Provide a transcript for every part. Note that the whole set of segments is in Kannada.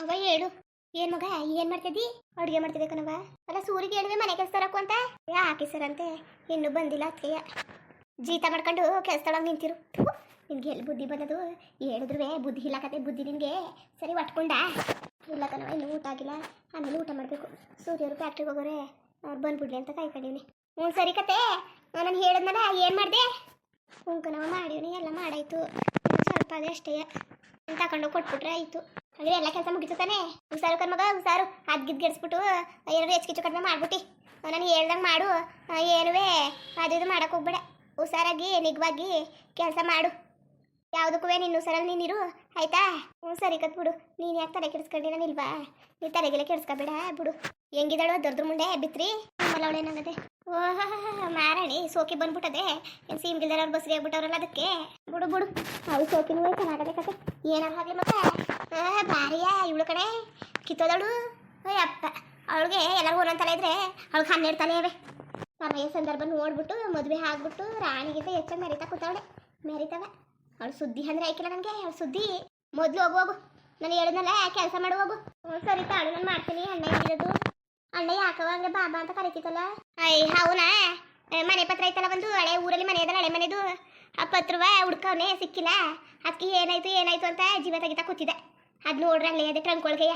ಅವ ಹೇಳು. ಏನ್ ಮಗ, ಏನ್ ಮಾಡ್ತಿದ್ದಿ? ಅಡುಗೆ ಮಾಡ್ತಿದ್ದೆ ಕಣವ. ಅಲ್ಲ ಸೂರಿಗೆ ಹೇಳಿದ್ರೆ ಮನೆ ಕೆಲಸ ತರಕು ಅಂತ ಯಾಕೆ ಸರ್ ಅಂತೆ ಇನ್ನೂ ಬಂದಿಲ್ಲ ಅತ್ಕೆಯ. ಜೀತ ಮಾಡ್ಕೊಂಡು ಕೆಲಸದೊಳಗೆ ನಿಂತಿರು. ನಿನ್ಗೆ ಎಲ್ಲಿ ಬುದ್ಧಿ ಬಂದದು? ಹೇಳಿದ್ರು ಬುದ್ಧಿ ಇಲ್ಲ ಕತೆ ಬುದ್ಧಿ ನಿನ್ಗೆ. ಸರಿ ಒಟ್ಕೊಂಡ ಇಲ್ಲ ಕಣವ, ಇನ್ನೂ ಊಟ ಆಗಿಲ್ಲ, ಆಮೇಲೆ ಊಟ ಮಾಡಬೇಕು. ಸೂರ್ಯವರು ಫ್ಯಾಕ್ಟ್ರಿಗೆ ಹೋಗೋರೆ, ಅವ್ರು ಬಂದ್ಬಿಡ್ಲಿ ಅಂತ ಕಾಯ್ಕೊಂಡಿವ್ನಿ. ಹ್ಞೂ ಸರಿ ಕತೆ, ನಾನು ಹೇಳಿದ್ನಲ್ಲ ಏನು ಮಾಡಿದೆ? ಹ್ಞೂ ಕಣವ ಮಾಡಿವ್ನಿ, ಎಲ್ಲ ಮಾಡಾಯ್ತು. ಸ್ವಲ್ಪ ಅದೇ ಅಷ್ಟೇ ತಗೊಂಡು ಕೊಟ್ಬಿಟ್ರೆ ಆಯಿತು. ಹಾಗೆ ಎಲ್ಲ ಕೆಲಸ ಮುಗಿತು ತಾನೆ. ಹುಷಾರು ಕರ್ಮಗ ಹುಷಾರು, ಅದ್ಗಿದ್ ಗೆಡ್ಸ್ಬಿಟ್ಟು ಏನಾದ್ರು ಹೆಚ್ಚು ಕಡಿಮೆ ಮಾಡ್ಬಿಟ್ಟು ನಾನು ಹೇಳ್ದಂಗೆ ಮಾಡು. ಏನುವೇ ಅದು ಇದು ಮಾಡಕ್ಕೆ ಹೋಗ್ಬೇಡ. ಹುಷಾರಾಗಿ ನಿಗ್ವಾಗಿ ಕೆಲಸ ಮಾಡು. ಯಾವುದಕ್ಕೂ ನಿನ್ನ ಹುಷಾರಲ್ಲಿ ನೀನಿರು ಆಯ್ತಾ? ಹ್ಞೂ ಸರಿ ಕತ್ ಬಿಡು. ನೀನು ಯಾಕೆ ತಲೆ ಕೆಡಿಸ್ಕೊಂಡಿ? ನಾನು ಇಲ್ವಾ? ನೀನು ತಲೆಗೆಲ್ಲ ಕೆಡಿಸ್ಕೊಬೇಡ ಬಿಡು. ಹೆಂಗಿದಾಳು ದೊಡ್ಡ ಮುಂಡೆ ಬಿತ್ರಿ ನಿಮ್ಮಲ್ಲ ಅವಳೇನಾಗದೆ? ಓಹ ಮಾರಾಣಿ ಸೋಕಿ ಬಂದ್ಬಿಟ್ಟದೆ. ಏನು ಸೀಮ್ಗಿಲ್ದಾರ ಅವ್ರು ಬಸ್ರಿ ಆಗ್ಬಿಟ್ಟವ್ರಲ್ಲ ಅದಕ್ಕೆ. ಬಿಡು ಬಿಡು, ಅವ್ಳು ಸೋಕಿನೂ ಚೆನ್ನಾಗದೆ ಕತೆ. ಏನಾಗಲಿ ಮಗ, ಭಾರಿಯ ಇವಳು ಕಣೆ ಕಿತ್ತೋದವಳು. ಅಪ್ಪ ಅವಳಿಗೆ ಎಲ್ಲರೂ ಒಂದೊಂದು ತಲೆ ಇದ್ರೆ ಅವಳಿಗೆ 12 ತಲೆ ಇವೆ. ಸಮಯ ಸಂದರ್ಭ ನೋಡ್ಬಿಟ್ಟು ಮದುವೆ ಆಗ್ಬಿಟ್ಟು ರಾಣಿಗಿಂತ ಹೆಚ್ಚಾಗಿ ಮೆರಿತಾ ಕೂತವಳೆ. ಮೆರಿತವ ಅವಳು ಸುದ್ದಿ ಅಂದ್ರೆ ಆಯ್ಕಿಲ್ಲ ನನಗೆ. ಅವಳು ಸುದ್ದಿ ಮೊದಲು ಹೋಗು. ನಾನು ಹೇಳಿದ್ನಲ್ಲ ಕೆಲಸ ಮಾಡು ಹೋಗು. ಸರಿ ತಾಳು, ನಾನು ಮಾಡ್ತೀನಿ. ಅಣ್ಣ ಇದ್ದಿರೋದು ಅಣ್ಣ ಯಾಕವ ಹಂಗೆ ಬಾಬಾ ಅಂತ ಕರಿತಿತ್ತಲ್ಲ? ಅವನಾ ಮನೆ ಪತ್ರ ಐತಲ್ಲ ಒಂದು ಹಳೆ ಊರಲ್ಲಿ ಮನೆ ಅದಲ್ಲ, ಹಳೆ ಮನೆದು. ಆ ಪತ್ರವ ಹುಡ್ಕವನೇ ಸಿಕ್ಕಿಲ್ಲ. ಅದಕ್ಕೆ ಏನಾಯ್ತು ಅಂತ ಜೀವ ತೆಗಿತಾ ಕೂತಿದ್ದೆ. ಅದು ನೋಡ್ರಿ ಅಲ್ಲೇ ಅದೇ ಟ್ರಂಕ್ ಒಳಗೆಯ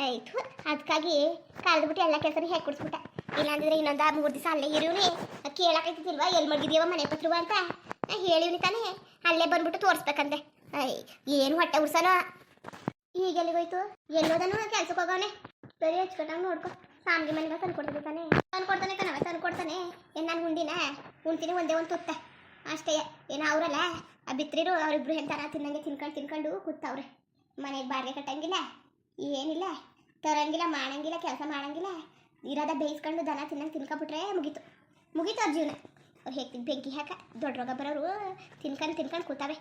ಆಯ್ತು. ಅದಕ್ಕಾಗಿ ಕಾಲ್ದ್ಬಿಟ್ಟು ಎಲ್ಲ ಕೆಲಸ ಹೇಗೆ ಕೊಡಿಸ್ಬಿಟ್ಟ. ಇಲ್ಲಾಂದ್ರೆ ಇನ್ನೊಂದು 3 ದಿವಸ ಅಲ್ಲೇ ಇರಿವ್ನಿ. ಕೇಳಕೈತಿಲ್ವಾ ಎಲ್ಲಿ ಮಡಗಿದ್ಯವ ಮನೆ ಪತ್ರವ ಅಂತ ಹೇಳಿವ್ನಿ ತಾನೇ. ಅಲ್ಲೇ ಬಂದ್ಬಿಟ್ಟು ತೋರಿಸ್ಬೇಕಂತೆ. ಏನು ಹೊಟ್ಟೆ ಉಡ್ಸನೋ. ಈಗೆಲ್ಲಿಗೋಯ್ತು? ಎಲ್ಲೋದನು ಕೆಲ್ಸಕ್ಕೆ ಹೋಗವನೆ. ಸರಿ ಹಚ್ಕೊಂಡಂಗೆ ನೋಡ್ಕೊ. ಸಾಮ್ಗೆ ಮನೆಗೆ ತಂದ್ಕೊಡ್ತದೆ ತಾನೆ. ತಂದ್ಕೊಡ್ತಾನೆ ಕಣವ, ತಂದ್ಕೊಡ್ತಾನೆ. ಏನು ನಾನು ಉಂಡಿನ ಉಣ್ತೀನಿ ಒಂದೇ ಒಂದು ತುತ್ತ ಅಷ್ಟೇ. ಏನು ಅವರಲ್ಲ ಆ ಬಿತ್ರಿರು ಅವರಿಬ್ರು ಹೇಳ್ತಾರ ತಿನ್ನಂಗೆ ತಿನ್ಕೊಂಡು ಕೂತವ್ರೆ. ಮನೆಗೆ ಬಾಡಿಗೆ ಕಟ್ಟಂಗಿಲ್ಲ, ಏನಿಲ್ಲ, ತರಂಗಿಲ್ಲ, ಮಾಡಂಗಿಲ್ಲ, ಕೆಲಸ ಮಾಡಂಗಿಲ್ಲ. ಇರೋದ ಬೇಯಿಸ್ಕೊಂಡು ದನ ತಿನ್ನಂಗೆ ತಿನ್ಕೊಬಿಟ್ರೆ ಮುಗೀತು ಅವ್ರ ಜೀವನ. ಅವ್ರು ಹೇಗೆ ಬೆಂಕಿ ಹಾಕ ದೊಡ್ಡ ರೋಗ ಬರೋರು ತಿನ್ಕೊಂಡು ಕೂತಾವೆ.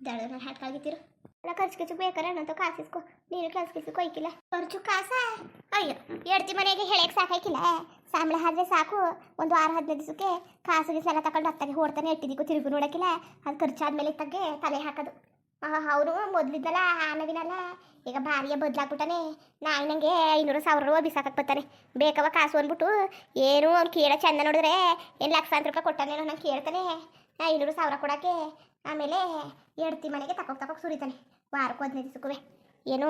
ದಳನ ಹಾಟ್ಕಾಗಿತ್ತಿರು. ಅಲ್ಲ ಖರ್ಚು ಬೇಕಾರೆ ಅನ್ನಂತ ಕಾಸಿಸ್ಕೊ. ನೀನು ಕೆಲ್ಸಕ್ಕೆ ಹೋಯ್ಕಿಲ್ಲ ಖರ್ಚು ಕಾಸ. ಅಯ್ಯೋ ಎಡ್ತಿ ಮನೆಗೆ ಹೇಳಕ್ಕೆ ಸಾಕಾಯ್ಕಿಲ್ಲ. ಸಂಬಳ ಆದ್ರೆ ಸಾಕು. ಒಂದು 6-15 ದಿವಸಕ್ಕೆ ಕಾಸಿಗೆ ಸಲ ತಗೊಂಡು ಹತ್ತಾಗೆ ಓಡ್ತಾನೆ ಎಟ್ಟಿದಿಕ್ಕೂ ತಿರುಗು ನೋಡೋಕ್ಕಿಲ್ಲ. ಅದು ಖರ್ಚಾದ್ಮೇಲೆ ಇತ್ತಂಗೆ ತಲೆ ಹಾಕೋದು. ಅವನು ಮೊದಲಿದ್ದಲ್ಲ ನವೀನಲ್ಲ, ಈಗ ಭಾರಿಯ ಬದಲಾಗ್ಬಿಟ್ಟಾನೆ. ನಂಗೆ 500,000 ರೂಪಾಯಿ ಬಿಸಾಕಕ್ಕೆ ಬರ್ತಾನೆ. ಬೇಕವ ಕಾಸು ಅಂದ್ಬಿಟ್ಟು. ಏನು ಅವ್ನು ಕೇಳೋ ಚಂದ ನೋಡಿದ್ರೆ ಏನು ಲಕ್ಷಾಂತರ ರೂಪಾಯಿ ಕೊಟ್ಟಾನೇನೋ ನಂಗೆ ಕೇಳ್ತಾನೆ. 500,000 ಕೊಡೋಕ್ಕೆ. ಆಮೇಲೆ ಎಡ್ತಿ ಮನೆಗೆ ತಕೋಕ್ ಸುರಿತಾನೆ ವಾರಕ್ಕೂ 15 ದಿವಸಕ್ಕೂ. ಏನು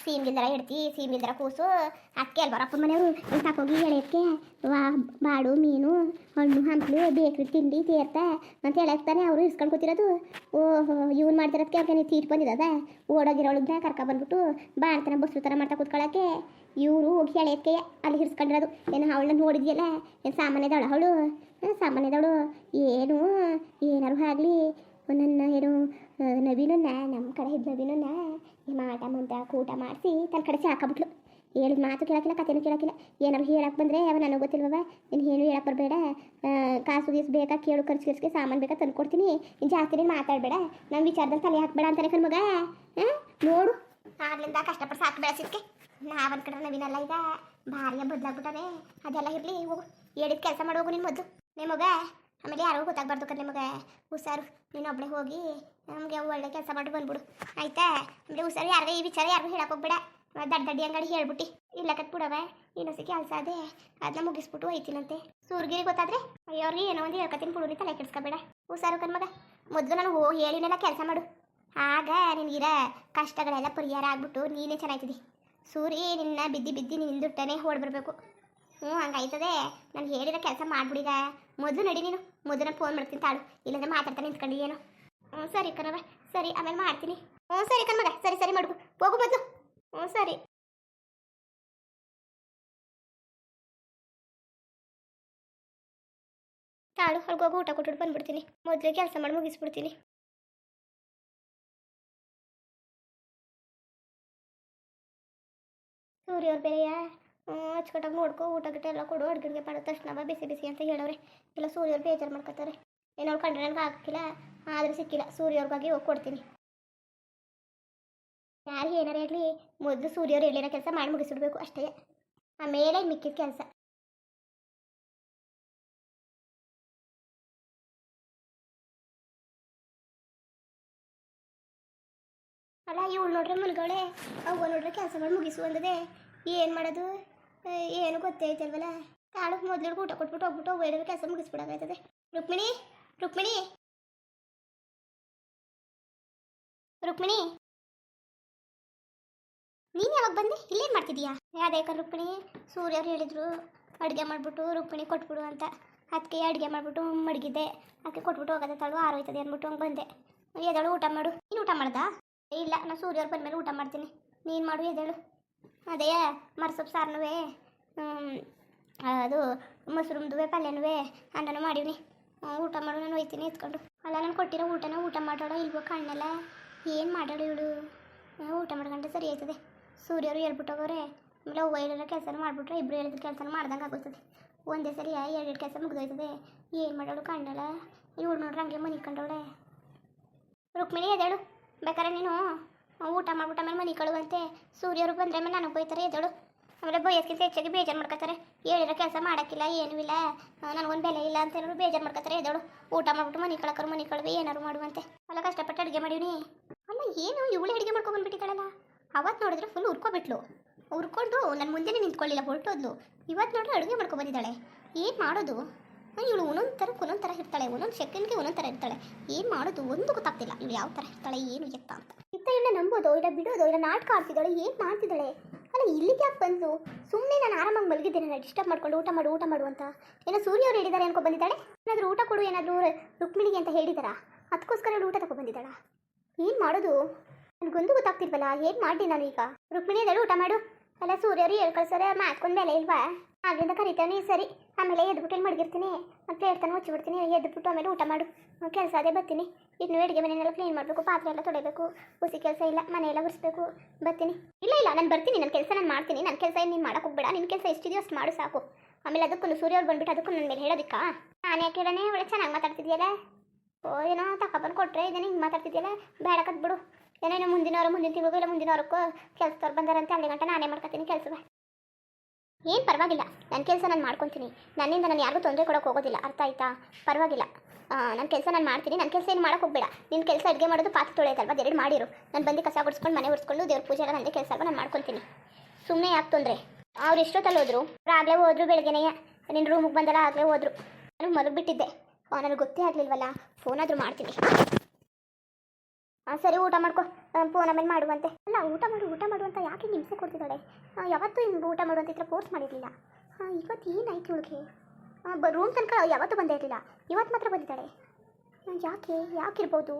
ಸೀಮ್ಗಿಲ್ದರ ಎಡ್ತಿ, ಸೀಮ್ಗಿಲ್ದರ ಕೂಸು. ಅದಕ್ಕೆ ಅಲ್ವಾರ ಅಪ್ಪನ ಮನೆಯವರು ತಕೋಗಿ ಎಳೆಯಕ್ಕೆ ಬಾಡು ಮೀನು ಹಣ್ಣು ಹಂಪಲು ಬೇಕ್ರಿ ತಿಂಡಿ ತೀರ್ಥ ಅಂತ ಹೇಳಕ್ತಾನೆ ಅವರು ಇಸ್ಕೊಂಡು ಕೂತಿರೋದು. ಓಹೋ ಇವ್ನು ಮಾಡ್ತಿರೋದಕ್ಕೆ ಅವ್ರಿಗೆ ನೀವು ತೀಟ್ ಬಂದಿದ್ದದ. ಓಡೋಗಿರೋಳನ್ನ ಕರ್ಕೊಬಂದ್ಬಿಟ್ಟು ಬಾಣ್ತನ ಬಸ್ರು ಥರ ಮಾಡ್ತಾ ಕೂತ್ಕೊಳ್ಳೋಕ್ಕೆ ಇವರು ಹೋಗಿ ಎಳೆಯಕ್ಕೆ ಅಲ್ಲಿ ಹಿಡ್ಸ್ಕೊಂಡಿರೋದು. ಏನು ಅವಳನ್ನ ನೋಡಿದ್ಯಲ್ಲ, ಏನು ಸಾಮಾನ್ಯದವಳು ಅವಳು? ಸಾಮಾನ್ಯದವಳು ಏನು? ಏನಾರು ಆಗಲಿ ನನ್ನ ಏನು ನವೀನನ್ನ ನಮ್ಮ ಕಡೆ ಇದ್ದ ನವೀನನ್ನ ಮಾಟ ಮಂತ ಕೂಟ ಮಾಡಿಸಿ ತನ್ನ ಕಡೆ ಸಾಕಾಬಿಟ್ಲು. ಹೇಳಿದ ಮಾತು ಕೇಳೋಕ್ಕಿಲ್ಲ, ಕಥೆನೂ ಕೇಳೋಕ್ಕಿಲ್ಲ. ಏನಾರು ಹೇಳಕ್ಕೆ ಬಂದರೆ ಅವ ನನಗೆ ಗೊತ್ತಿಲ್ವವ. ನೀನು ಏನು ಹೇಳಕ್ಕೆ ಬರಬೇಡ. ಕಾಸು ಗೀಸು ಬೇಕಾ ಕೇಳು, ಖರ್ಚಿಗೆ ಸಾಮಾನು ಬೇಕಾ ತಂದು ಕೊಡ್ತೀನಿ. ಇನ್ನು ಜಾಸ್ತಿ ನೀನು ಮಾತಾಡಬೇಡ. ನಮ್ಮ ವಿಚಾರದಲ್ಲಿ ತಲೆ ಹಾಕಬೇಡ ಅಂತಾನೆ ಕಣ್ಮಗ. ನೋಡು ಆಗ್ಲಿಂದ ಕಷ್ಟಪಟ್ಟು ಸಾಕು ಬೆಳೆಸಿದ್ಕೆ ನಾವಂದು ಕಡೆ ನವೀನಲ್ಲ ಈಗ ಭಾರಿಯ ಬದಲಾಗ್ಬಿಟ್ಟಾನೆ. ಅದೆಲ್ಲ ಇರಲಿ ಹೋಗು, ಹೇಳಿದ ಕೆಲಸ ಮಾಡೋಗು ನಿನ್ನ ಮೊದಲು ನಿಮಗ. ಆಮೇಲೆ ಯಾರೋ ಗೊತ್ತಾಗಬಾರ್ದು ಕಣ್ ನಿಮಗೆ. ಹುಷಾರು ನೀನು ಒಬ್ಬಳೆ ಹೋಗಿ ನಮಗೆ ಒಳ್ಳೆ ಕೆಲಸ ಮಾಡಿ ಬಂದ್ಬಿಡು ಆಯ್ತಾ? ಆಮೇಲೆ ಹುಷಾರು ಯಾರಿಗ ಈ ವಿಚಾರ ಯಾರಿಗೂ ಹೇಳಕ್ಕೆ ಹೋಗ್ಬೇಡ. ದಡ್ಡಿ ಅಂಗಡಿ ಹೇಳ್ಬಿಟ್ಟು ಇಲ್ಲ ಕಟ್ಬಿಡವೆ. ಇನ್ನೊಸಿ ಕೆಲಸ ಅದೇ ಅದನ್ನ ಮುಗಿಸ್ಬಿಟ್ಟು ಹೋಯ್ತೀನಂತೆ. ಸೂರ್ಗಿರಿ ಗೊತ್ತಾದ್ರೆ ಅಯ್ಯೋರ್ಗೆ ಏನೋ ಒಂದು ಹೇಳ್ಕೊತೀನಿ ಬಿಡು. ತಲೆ ಕೆಡಿಸ್ಕೋಬೇಡ. ಹುಷಾರು ಕಣ್ಮಗ. ಮೊದಲು ನಾನು ಹೇಳಿನೆಲ್ಲ ಕೆಲಸ ಮಾಡು. ಆಗ ನಿನಗಿರ ಕಷ್ಟಗಳೆಲ್ಲ ಪರಿಹಾರ ಆಗ್ಬಿಟ್ಟು ನೀನೇ ಚೆನ್ನಾಗ್ತಿದ್ದಿ. ಸೂರಿ ನಿನ್ನ ಬಿದ್ದಿ ನಿಂದುಟ್ಟನೆ ಓಡ್ಬರ್ಬೇಕು. ಹಂಗಾಯ್ತದೆ. ನಾನು ಹೇಳಿರೋ ಕೆಲಸ ಮಾಡ್ಬಿಡಿಗ. ಮೊದಲು ನಡಿ ನೀನು. ಮೊದಲು ನಾನು ಫೋನ್ ಮಾಡ್ತೀನಿ ತಾಳು, ಇಲ್ಲಾಂದ್ರೆ ಮಾತಾಡ್ತಾನೆ ನಿಂತ್ಕೊಂಡು ಏನು. ಸರಿ ಕಣವ, ಸರಿ ಆಮೇಲೆ ಮಾಡ್ತೀನಿ. ಸರಿ ಕಣ್ಮಗ, ಸರಿ ಮಾಡ್ಕೊ ಹೋಗು ಮೊದಲು. ಸರಿ ತಾಳು ಅಲ್ಗೋಗು, ಊಟ ಕೊಟ್ಬಿಟ್ಟು ಬಂದ್ಬಿಡ್ತೀನಿ. ಮೊದಲು ಕೆಲಸ ಮಾಡಿ ಮುಗಿಸ್ಬಿಡ್ತೀನಿ. ಸೂರ್ಯವ್ರ ಬೇರೆಯ ಹಚ್ಕೊಟ್ಟಾಗ ನೋಡ್ಕೊ. ಊಟ ಗಿಟ್ಟ ಎಲ್ಲ ಕೊಡು. ಅಡುಗೆ ಮಾಡೋ ತಕ್ಷಣ ಬಿಸಿ ಅಂತ ಹೇಳವ್ರೆ. ಇಲ್ಲ ಸೂರ್ಯವ್ರು ಬೇಜಾರು ಮಾಡ್ಕೊತಾರೆ. ಏನೋ ಕಂಡ್ರೆ ನನಗೆ ಹಾಕಿಲ್ಲ, ಆದ್ರೆ ಸಿಕ್ಕಿಲ್ಲ. ಸೂರ್ಯವ್ರಿಗಾಗಿ ಹೋಗಿ ಕೊಡ್ತೀನಿ. ಯಾರು ಏನಾರು ಆಗಲಿ ಮೊದಲು ಸೂರ್ಯವ್ರು ಹೇಳಿರೋ ಕೆಲಸ ಮಾಡಿ ಮುಗಿಸಿಡ್ಬೇಕು ಅಷ್ಟೇ. ಆಮೇಲೆ ಮಿಕ್ಕಿದ ಕೆಲಸ. ಅಲ್ಲ ಇವಳು ನೋಡ್ರೆ ಮಲ್ಗಳೇ, ಅವ್ವ ನೋಡ್ರೆ ಕೆಲಸ ಮಾಡಿ ಮುಗಿಸು ಅಂದದೆ. ಏನು ಮಾಡೋದು ಏನು ಗೊತ್ತೇ ಐತಲ್ವಲ್ಲ. ಕಾಳಕ್ಕೆ ಮೊದಲು ಊಟ ಕೊಟ್ಬಿಟ್ಟು ಹೋಗ್ಬಿಟ್ಟು ಅವ್ವ ಕೆಲಸ ಮುಗಿಸ್ಬಿಡೋದಾಯ್ತದೆ. ರುಕ್ಮಿಣಿ ರುಕ್ಮಿಣಿ ರುಕ್ಮಿಣಿ, ನೀನು ಯಾವಾಗ ಬಂದೆ? ಇಲ್ಲೇನು ಮಾಡ್ತಿದೀಯಾ? ಅದೇ ರುಕ್ಮಿಣಿ, ಸೂರ್ಯವ್ರು ಹೇಳಿದ್ರು ಅಡುಗೆ ಮಾಡಿಬಿಟ್ಟು ರುಕ್ಮಿಣಿ ಕೊಟ್ಬಿಡು ಅಂತ. ಅದಕ್ಕೆ ಅಡುಗೆ ಮಾಡಿಬಿಟ್ಟು ಮಡಗಿದ್ದೆ. ಅದಕ್ಕೆ ಕೊಟ್ಬಿಟ್ಟು ಹೋಗೋದ ತಳು ಆರೋಯ್ತದೆ ಅಂದ್ಬಿಟ್ಟು ಹಂಗೆ ಬಂದೆ. ಎದಳು ಊಟ ಮಾಡು. ನೀನು ಊಟ ಮಾಡ್ದಾ? ಇಲ್ಲ, ನಾನು ಸೂರ್ಯವ್ರು ಬಂದಮೇಲೆ ಊಟ ಮಾಡ್ತೀನಿ. ನೀನು ಮಾಡು ಎದಳು. ಅದೇ ಮರಸೊಪ್ಪು ಸಾರನುವೆ, ಅದು ಮೊಸರುಮ್ದುವೆ ಪಲ್ಯನುವೆ ಅನ್ನನೂ ಮಾಡೀನಿ. ಊಟ ಮಾಡು, ನಾನು ಹೋಯ್ತೀನಿ ಎತ್ಕೊಂಡು. ಅಲ್ಲ, ನಾನು ಕೊಟ್ಟಿರೋ ಊಟನ ಊಟ ಮಾಡೋಣ ಇಲ್ವೋ ಕಾಣಲ್ಲ. ಏನು ಮಾಡೋಳು ಇವಳು? ಊಟ ಮಾಡ್ಕೊಂಡ್ರೆ ಸರಿ ಆಯ್ತದೆ. ಸೂರ್ಯವರು ಹೇಳ್ಬಿಟ್ಟೋಗವ್ರೆ. ಆಮೇಲೆ ಅವ್ವ ಹೇಳಿರೋ ಕೆಲಸನೂ ಮಾಡಿಬಿಟ್ರೆ ಇಬ್ಬರು ಹೇಳಿದ ಕೆಲಸನೂ ಮಾಡ್ದಂಗೆ ಆಗೋಯ್ತದೆ. ಒಂದೇ ಸರಿ ಎರಡು ಕೆಲಸ ಮುಗಿದೋಯ್ತದೆ. ಏನು ಮಾಡೋಳು ಕಾಣಲ್ಲ. ಇವಳು ನೋಡ್ರೆ ಹಂಗೆ ಮನೆ ಕಂಡವಳೆ. ರುಕ್ಮಿಣಿ ಎದಳು, ಬೇಕಾರೆ ನೀನು ಊಟ ಮಾಡ್ಬಿಟ್ಟು ಆಮೇಲೆ ಮನೆ ಕಳುವಂತೆ. ಸೂರ್ಯವರು ಬಂದರೆ ಆಮೇಲೆ ನನಗೆ ಹೋಯ್ತಾರೆ ಎದಳು. ಆಮೇಲೆ ಬೈಯೋದಕ್ಕಿಂತ ಹೆಚ್ಚಾಗಿ ಬೇಜಾರು ಮಾಡ್ಕೊತಾರೆ. ಹೇಳಿರೋ ಕೆಲಸ ಮಾಡೋಕ್ಕಿಲ್ಲ, ಏನೂ ಇಲ್ಲ, ನನಗೊಂದು ಬೆಲೆ ಇಲ್ಲ ಅಂತ ಹೇಳೋರು ಬೇಜಾರು ಮಾಡ್ಕೊತಾರೆ ಎದಳು. ಊಟ ಮಾಡ್ಬಿಟ್ಟು ಮನೆ ಕಳಕರು ಮನೆ ಕಳುವೆ ಏನಾರು ಮಾಡುವಂತೆ. ಅಲ್ಲ, ಕಷ್ಟಪಟ್ಟು ಅಡುಗೆ ಮಾಡೀನಿ. ಅಲ್ಲ, ಏನು ಇವಳು ಅಡುಗೆ ಮಾಡ್ಕೊಂಡ್ಬಂದ್ಬಿಟ್ಟಿದ್ದಾಳಲ್ಲ. ಅವತ್ತು ನೋಡಿದ್ರೆ ಫುಲ್ ಉರ್ಕೊಬಿಟ್ಲು. ಉರ್ಕೊಂಡು ನನ್ನ ಮುಂದೆನೇ ನಿಂತ್ಕೊಳ್ಳಿಲ್ಲ, ಹೊರಟೋದ್ಲು. ಇವತ್ತು ನೋಡ್ರೆ ಅಡುಗೆ ಮಾಡ್ಕೊಬಂದಿದ್ದಾಳೆ. ಏನು ಮಾಡೋದು? ಇವಳು ಒಂದೊಂದು ಥರ ಇರ್ತಾಳೆ. ಒಂದೊಂದು ಸೆಕೆಂಡ್ಗೆ ಒಂದೊಂದು ಥರ ಇರ್ತಾಳೆ. ಏನು ಮಾಡೋದು ಒಂದು ಗೊತ್ತಾಗ್ತಿಲ್ಲ. ಇವಳು ಯಾವ ಥರ ಇರ್ತಾಳೆ, ಏನು ಎತ್ತ ಅಂತ. ಇತ್ತ ಇಲ್ಲ ನಂಬೋದೋ ಇಲ್ಲ ಬಿಡೋದೋ ಇಲ್ಲ ನಾಟಕ ಆಡ್ತಿದ್ದಾಳೆ, ಏನು ಮಾಡ್ತಿದ್ದಾಳೆ? ಅಲ್ಲ, ಇಲ್ಲಿಗೆ ಯಾಕೆ ಬಂದು? ಸುಮ್ಮನೆ ನಾನು ಆರಾಮಾಗಿ ಮಲಗಿದ್ದೇನೆ, ನಾನು ಡಿಸ್ಟರ್ಬ್ ಮಾಡ್ಕೊಂಡು ಊಟ ಮಾಡು ಅಂತ. ಏನೋ ಸೂರ್ಯವ್ರು ಹೇಳಿದ್ದಾರೆ ಅನ್ಕೊ ಬಂದಿದ್ದಾಳೆ. ಏನಾದರೂ ಊಟ ಕೊಡು, ಏನಾದರೂ ರುಕ್ಮಿಣಿಗೆ ಅಂತ ಹೇಳಿದಾರಾ? ಅದಕ್ಕೋಸ್ಕರ ಊಟ ತಗೊಬಂದಿದ್ದಾಳ. ಏನು ಮಾಡೋದು ನನಗೊಂದು ಗೊತ್ತಾಗ್ತಿಲ್ವಲ್ಲ. ಏನು ಮಾಡಿ ನಾನು ಈಗ? ರುಕ್ಮಿಣಿ ಅದಳು ಊಟ ಮಾಡು. ಅಲ್ಲ, ಸೂರ್ಯರು ಹೇಳ್ಕಳ್ಸೋರೆ ಮಾಡ್ಕೊಂಡು ಬೆಲೆ ಇಲ್ವಾ? ಆಗ್ಲಿಂದ ಕರಿತಾನೆ ಸರಿ. ಆಮೇಲೆ ಎದ್ಬಿಟ್ಟು ಏನು ಮಡಗಿರ್ತೀನಿ, ಪ್ಲೇಟ್ ತಾನು ಮುಚ್ಚಿಬಿಡ್ತೀನಿ. ಎದ್ಬಿಟ್ಟು ಆಮೇಲೆ ಊಟ ಮಾಡು. ಕೆಲಸ ಅದೇ ಬರ್ತೀನಿ. ಇನ್ನು ಅಡುಗೆ ಮನೆಯೆಲ್ಲ ಕ್ಲೀನ್ ಮಾಡಬೇಕು, ಪಾತ್ರೆ ಎಲ್ಲ ತೊಳಿಬೇಕು. ಹುಸಿ ಕೆಲಸ ಇಲ್ಲ, ಮನೆಯೆಲ್ಲ ಒರೆಸ್ಬೇಕು. ಬರ್ತೀನಿ. ಇಲ್ಲ ನಾನು ಬರ್ತೀನಿ. ನನ್ನ ಕೆಲಸ ನಾನು ಮಾಡ್ತೀನಿ. ನನ್ನ ಕೆಲಸ ಏನು ನೀನು ಮಾಡೋಕೆ ಹೋಗ್ಬೇಡ. ನಿನ್ನ ಕೆಲಸ ಎಷ್ಟಿದೆಯೋ ಅಷ್ಟು ಮಾಡು ಸಾಕು. ಆಮೇಲೆ ಅದಕ್ಕೂ ಸೂರ್ಯವ್ರು ಬಂದುಬಿಟ್ಟು ಅದಕ್ಕೂ ನನ್ನ ಮೇಲೆ ಹೇಳೋದಿಕ್ಕಾ? ನಾನು ಯಾಕೆ ಹೇಳೋಣ? ಒಳ್ಳೆ ಚೆನ್ನಾಗಿ ಮಾತಾಡ್ತಿದ್ಯಲ್ಲ. ಏನೋ ತಗೊಬಂದು ಕೊಟ್ಟರೆ ಇದನ್ನು ಹಿಂಗೆ ಮಾತಾಡ್ತಿದ್ಯಲ್ಲ. ಬೇಡ ಕತ್ಬಿಡು. ಏನೋ ಮುಂದಿನ ತಿಂಗಳು ಇಲ್ಲ ಮುಂದಿನ ವಾರಕ್ಕೂ ಕೆಲಸದವ್ರು ಬಂದಾರಂತೆ. ಅಲ್ಲಿ ಗಂಟೆ ನಾನೇ ಮಾಡ್ಕೊತೀನಿ ಕೆಲಸವ. ಏನು ಪರವಾಗಿಲ್ಲ, ನನ್ನ ಕೆಲಸ ನಾನು ಮಾಡ್ಕೊತೀನಿ. ನನ್ನಿಂದ ನಾನು ಯಾರಿಗೂ ತೊಂದರೆ ಕೊಡೋಕೆ ಹೋಗೋದಿಲ್ಲ, ಅರ್ಥ ಆಯ್ತಾ? ಪರವಾಗಿಲ್ಲ, ನನ್ನ ಕೆಲಸ ನಾನು ಮಾಡ್ತೀನಿ. ನನ್ನ ಕೆಲಸ ಏನು ಮಾಡೋಕೆ ಹೋಗ್ಬೇಡ. ನಿನ್ನ ಕೆಲಸ ಅಡುಗೆ ಮಾಡೋದು, ಪಾತ್ರೆ ತೊಳೆಯೋದಲ್ವ, ಅದೆರಡು ಮಾಡಿರು. ನಾನು ಬಂದು ಕಸ ಗುಡಿಸ್ಕೊಂಡು ಮನೆ ಒರೆಸ್ಕೊಂಡು ದೇವ್ರ ಪೂಜೆ ಎಲ್ಲ ನನ್ನದೇ ಕೆಲಸ ಅಲ್ವ, ನಾನು ಮಾಡ್ಕೊತೀನಿ. ಸುಮ್ಮನೆ ಯಾಕೆ ತೊಂದರೆ? ಅವ್ರು ಎಷ್ಟೊತ್ತಲ್ಲಿ ಹೋದ್ರು? ಆಗಲೇ ಹೋದ್ರು ಬೆಳಗ್ಗೆನೆಯ. ನಿನ್ನ ರೂಮಿಗೆ ಬಂದಲ್ಲ ಆಗಲೇ ಹೋದ್ರು. ನಾನು ಮಲಗಿಬಿಟ್ಟಿದ್ದೆ. ನನಗೆ ಗೊತ್ತೇ ಆಗಲಿಲ್ವಲ್ಲ. ಫೋನಾದರೂ ಮಾಡ್ತೀನಿ. ಸರಿ, ಊಟ ಮಾಡ್ಕೊ. ಫೋನ್ ಆಮೇಲೆ ಮಾಡುವಂತೆ. ಅಲ್ಲ, ಊಟ ಮಾಡು ಅಂತ ಯಾಕೆ ಹಿಂಸೆ ಕೊಡ್ತಿದ್ದಾಳೆ? ಯಾವತ್ತೂ ಹಿಂಗೆ ಊಟ ಮಾಡುವಂತ ಫೋರ್ಸ್ ಮಾಡಿರಲಿಲ್ಲ. ಇವತ್ತು ಏನಾಯ್ತು ಇವಳಿಗೆ? ರೂಮ್ ತನಕ ಯಾವತ್ತೂ ಬಂದೇ ಇರಲಿಲ್ಲ. ಇವತ್ತು ಮಾತ್ರ ಬಂದಿದ್ದಾಳೆ. ಯಾಕಿರ್ಬೋದು?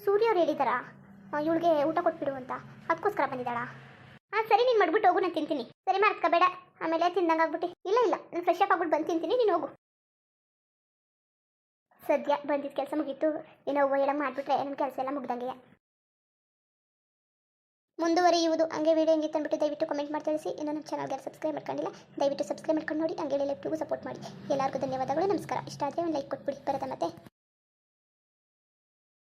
ಸೂರ್ಯವ್ರು ಹೇಳಿದಾರಾ ಇವಳಿಗೆ ಊಟ ಕೊಟ್ಬಿಡು ಅಂತ? ಅದಕ್ಕೋಸ್ಕರ ಬಂದಿದ್ದಾಳಾ? ಸರಿ, ನೀನು ಮಾಡ್ಬಿಟ್ಟು ಹೋಗು, ನಾನು ತಿಂತೀನಿ. ಸರಿ, ಮಾಡ್ಕೋಬೇಡ, ಆಮೇಲೆ ತಿಂದಂಗೆ ಆಗ್ಬಿಟ್ಟು. ಇಲ್ಲ ನಾನು ಫ್ರೆಶ್ ಅಪ್ ಆಗ್ಬಿಟ್ಟು ಬಂದು ತಿಂತೀನಿ, ನೀನು ಹೋಗು. ಸದ್ಯ ಬಂದಿದ್ದು ಕೆಲಸ ಮುಗೀತು. ಏನೋ ಹೇಳಂಗೆ ಮಾಡಿಬಿಟ್ರೆ ನನ್ನ ಕೆಲಸ ಎಲ್ಲ ಮುಗ್ದಂಗೆ. ಮುಂದುವರಿಯುವುದು. ಹಂಗೆ ವೀಡಿಯೋ ಹೆಂಗಿತ್ತು ಅಂದ್ಬಿಟ್ಟು ದಯವಿಟ್ಟು ಕಮೆಂಟ್ ಮಾಡಿ ತಿಳಿಸಿ. ಇನ್ನೂ ನಮ್ಮ ಚಾನಲ್ಗೆ ಸಬ್ಸ್ಕ್ರೈಬ್ ಮಾಡ್ಕೊಂಡಿಲ್ಲ, ದಯವಿಟ್ಟು ಸಬ್ಸ್ಕ್ರೈಬ್ ಮಾಡ್ಕೊಂಡು ನೋಡಿ. ಹಂಗೆ ಲೈವ್ಗೂ ಸಪೋರ್ಟ್ ಮಾಡಿ. ಎಲ್ಲರಿಗೂ ಧನ್ಯವಾದಗಳು, ನಮಸ್ಕಾರ. ಇಷ್ಟ ಆದರೆ ಒಂದು ಲೈಕ್ ಕೊಟ್ಬಿಡಿ. ಬರೋದ ಮತ್ತೆ.